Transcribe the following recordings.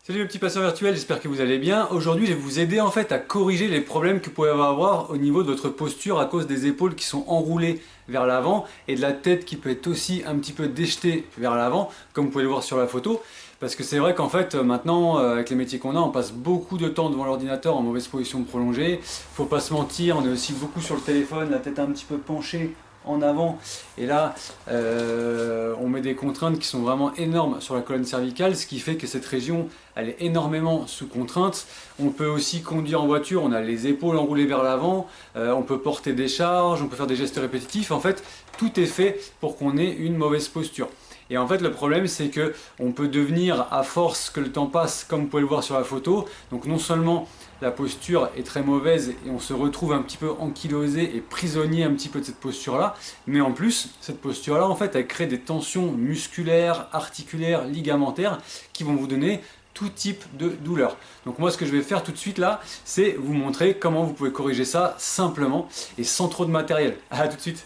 Salut mes petits passeurs virtuels, j'espère que vous allez bien. Aujourd'hui, je vais vous aider en fait à corriger les problèmes que vous pouvez avoir au niveau de votre posture à cause des épaules qui sont enroulées vers l'avant et de la tête qui peut être aussi un petit peu déjetée vers l'avant, comme vous pouvez le voir sur la photo. Parce que c'est vrai qu'en fait, maintenant, avec les métiers qu'on a, on passe beaucoup de temps devant l'ordinateur en mauvaise position prolongée. Faut pas se mentir, on est aussi beaucoup sur le téléphone, la tête un petit peu penchée en avant, et là on met des contraintes qui sont vraiment énormes sur la colonne cervicale, ce qui fait que cette région elle est énormément sous contrainte. On peut aussi conduire en voiture, on a les épaules enroulées vers l'avant, on peut porter des charges, on peut faire des gestes répétitifs. En fait, tout est fait pour qu'on ait une mauvaise posture. Et en fait, le problème, c'est que on peut devenir, à force que le temps passe, comme vous pouvez le voir sur la photo, donc non seulement la posture est très mauvaise et on se retrouve un petit peu ankylosé et prisonnier un petit peu de cette posture-là, mais en plus, cette posture-là, en fait, elle crée des tensions musculaires, articulaires, ligamentaires qui vont vous donner tout type de douleur. Donc moi, ce que je vais faire tout de suite là, c'est vous montrer comment vous pouvez corriger ça simplement et sans trop de matériel. À tout de suite.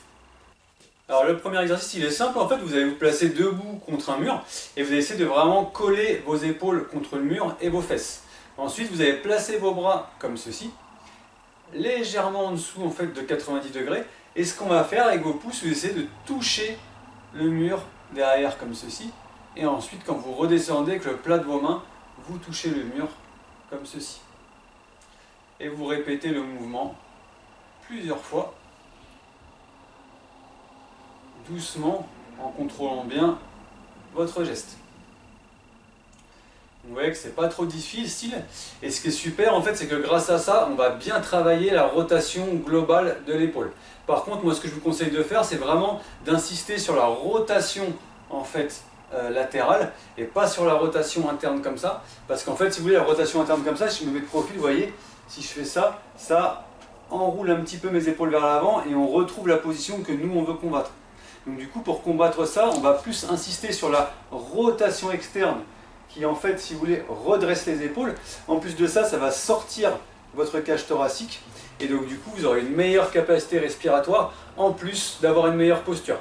Alors le premier exercice il est simple, en fait vous allez vous placer debout contre un mur et vous allez essayer de vraiment coller vos épaules contre le mur et vos fesses. Ensuite vous allez placer vos bras comme ceci, légèrement en dessous en fait de 90 degrés, et ce qu'on va faire avec vos pouces, vous essayez de toucher le mur derrière comme ceci, et ensuite quand vous redescendez avec le plat de vos mains, vous touchez le mur comme ceci. Et vous répétez le mouvement plusieurs fois, doucement, en contrôlant bien votre geste. Vous voyez que c'est pas trop difficile, et ce qui est super en fait, c'est que grâce à ça, on va bien travailler la rotation globale de l'épaule. Par contre, moi ce que je vous conseille de faire, c'est vraiment d'insister sur la rotation en fait latérale, et pas sur la rotation interne comme ça, parce qu'en fait, si vous voulez, la rotation interne comme ça, si je me mets de profil, vous voyez, si je fais ça, ça enroule un petit peu mes épaules vers l'avant, et on retrouve la position que nous on veut combattre. Donc du coup, pour combattre ça, on va plus insister sur la rotation externe qui en fait, si vous voulez, redresse les épaules. En plus de ça, ça va sortir votre cage thoracique et donc du coup, vous aurez une meilleure capacité respiratoire en plus d'avoir une meilleure posture.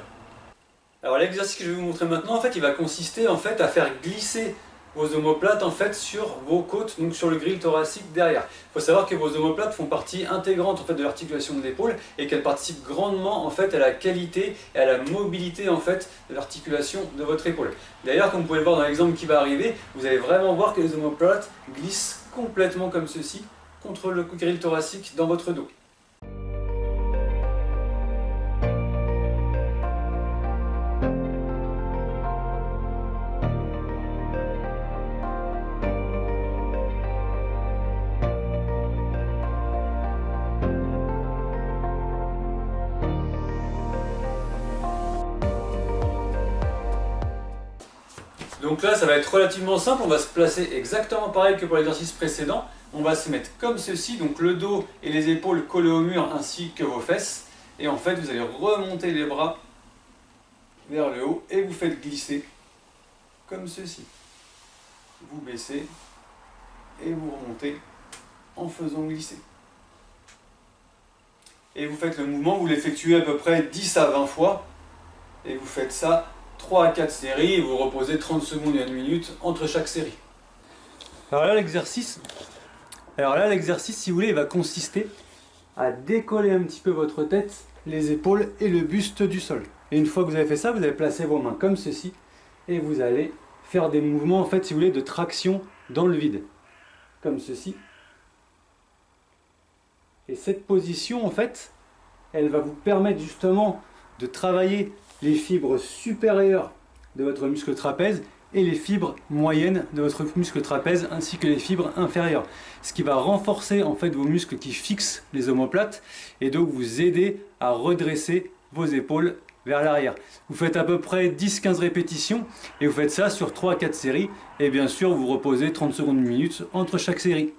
Alors l'exercice que je vais vous montrer maintenant, en fait, il va consister en fait à faire glisser vos omoplates en fait sur vos côtes, donc sur le grille thoracique derrière. Il faut savoir que vos omoplates font partie intégrante en fait de l'articulation de l'épaule et qu'elles participent grandement en fait à la qualité et à la mobilité en fait de l'articulation de votre épaule. D'ailleurs, comme vous pouvez le voir dans l'exemple qui va arriver, vous allez vraiment voir que les omoplates glissent complètement comme ceci contre le grille thoracique dans votre dos. Donc là, ça va être relativement simple, on va se placer exactement pareil que pour l'exercice précédent. On va se mettre comme ceci, donc le dos et les épaules collés au mur ainsi que vos fesses. Et en fait, vous allez remonter les bras vers le haut et vous faites glisser comme ceci. Vous baissez et vous remontez en faisant glisser. Et vous faites le mouvement, vous l'effectuez à peu près 10 à 20 fois. Et vous faites ça 3 à 4 séries et vous reposez 30 secondes et 1 minute entre chaque série. Alors là l'exercice, si vous voulez, il va consister à décoller un petit peu votre tête, les épaules et le buste du sol. Et une fois que vous avez fait ça, vous allez placer vos mains comme ceci et vous allez faire des mouvements en fait, si vous voulez, de traction dans le vide, comme ceci. Et cette position en fait, elle va vous permettre justement de travailler les fibres supérieures de votre muscle trapèze et les fibres moyennes de votre muscle trapèze ainsi que les fibres inférieures. Ce qui va renforcer en fait vos muscles qui fixent les omoplates et donc vous aider à redresser vos épaules vers l'arrière. Vous faites à peu près 10-15 répétitions et vous faites ça sur 3-4 séries et bien sûr vous reposez 30 secondes, 1 minute entre chaque série.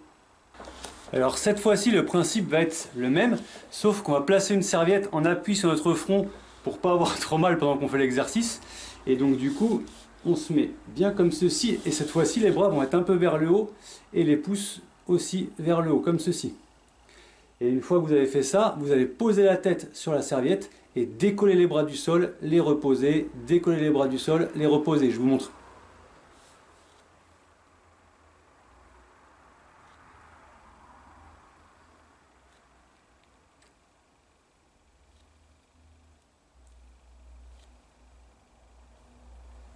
Alors cette fois-ci le principe va être le même, sauf qu'on va placer une serviette en appui sur notre front pour pas avoir trop mal pendant qu'on fait l'exercice. Et donc du coup, on se met bien comme ceci, et cette fois-ci les bras vont être un peu vers le haut, et les pouces aussi vers le haut, comme ceci. Et une fois que vous avez fait ça, vous allez poser la tête sur la serviette, et décoller les bras du sol, les reposer, décoller les bras du sol, les reposer. Je vous montre.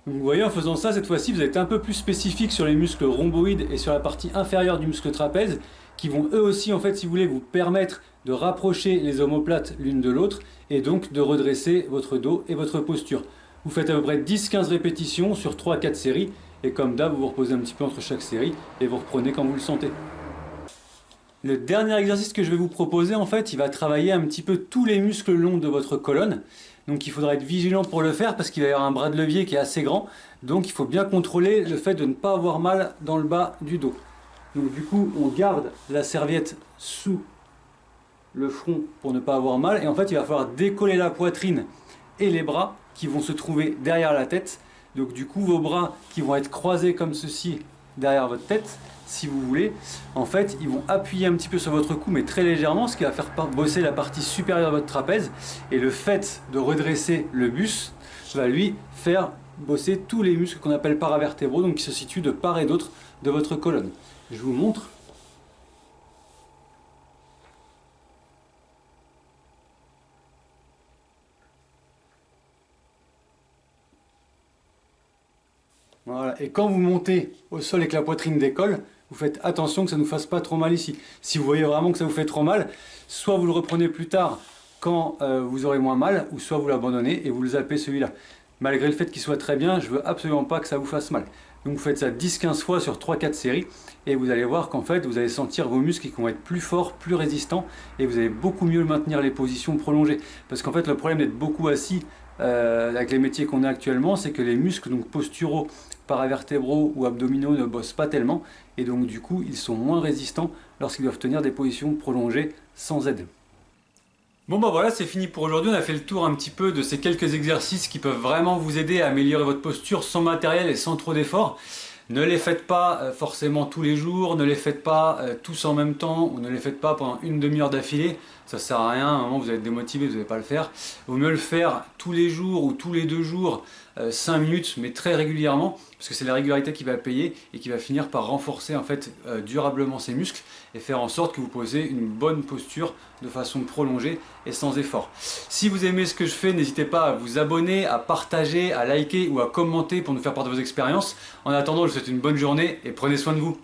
Donc vous voyez, en faisant ça, cette fois-ci, vous êtes un peu plus spécifique sur les muscles rhomboïdes et sur la partie inférieure du muscle trapèze, qui vont eux aussi, en fait, si vous voulez, vous permettre de rapprocher les omoplates l'une de l'autre et donc de redresser votre dos et votre posture. Vous faites à peu près 10-15 répétitions sur 3-4 séries et comme d'hab, vous vous reposez un petit peu entre chaque série et vous reprenez quand vous le sentez. Le dernier exercice que je vais vous proposer, en fait, il va travailler un petit peu tous les muscles longs de votre colonne. Donc il faudra être vigilant pour le faire parce qu'il va y avoir un bras de levier qui est assez grand. Donc il faut bien contrôler le fait de ne pas avoir mal dans le bas du dos. Donc du coup, on garde la serviette sous le front pour ne pas avoir mal. Et en fait, il va falloir décoller la poitrine et les bras qui vont se trouver derrière la tête. Donc du coup, vos bras qui vont être croisés comme ceci derrière votre tête, si vous voulez, en fait, ils vont appuyer un petit peu sur votre cou, mais très légèrement, ce qui va faire bosser la partie supérieure de votre trapèze. Et le fait de redresser le buste va lui faire bosser tous les muscles qu'on appelle paravertébraux, donc qui se situent de part et d'autre de votre colonne. Je vous montre. Voilà. Et quand vous montez au sol et que la poitrine décolle, vous faites attention que ça ne nous fasse pas trop mal ici. Si vous voyez vraiment que ça vous fait trop mal, soit vous le reprenez plus tard quand vous aurez moins mal, ou soit vous l'abandonnez et vous le zappez celui-là. Malgré le fait qu'il soit très bien, je veux absolument pas que ça vous fasse mal. Donc vous faites ça 10-15 fois sur 3-4 séries et vous allez voir qu'en fait vous allez sentir vos muscles qui vont être plus forts, plus résistants et vous allez beaucoup mieux maintenir les positions prolongées. Parce qu'en fait le problème d'être beaucoup assis avec les métiers qu'on a actuellement, c'est que les muscles donc posturaux, paravertébraux ou abdominaux ne bossent pas tellement et donc du coup ils sont moins résistants lorsqu'ils doivent tenir des positions prolongées sans aide. Bon bah voilà, c'est fini pour aujourd'hui, on a fait le tour un petit peu de ces quelques exercices qui peuvent vraiment vous aider à améliorer votre posture sans matériel et sans trop d'efforts. Ne les faites pas forcément tous les jours, ne les faites pas tous en même temps, ou ne les faites pas pendant une demi-heure d'affilée, ça sert à rien, à un moment vous êtes démotivé, vous n'allez pas le faire. Vaut mieux le faire tous les jours ou tous les 2 jours, 5 minutes, mais très régulièrement, parce que c'est la régularité qui va payer et qui va finir par renforcer en fait durablement ces muscles et faire en sorte que vous posez une bonne posture de façon prolongée et sans effort. Si vous aimez ce que je fais, n'hésitez pas à vous abonner, à partager, à liker ou à commenter pour nous faire part de vos expériences. En attendant, je vous souhaite une bonne journée et prenez soin de vous.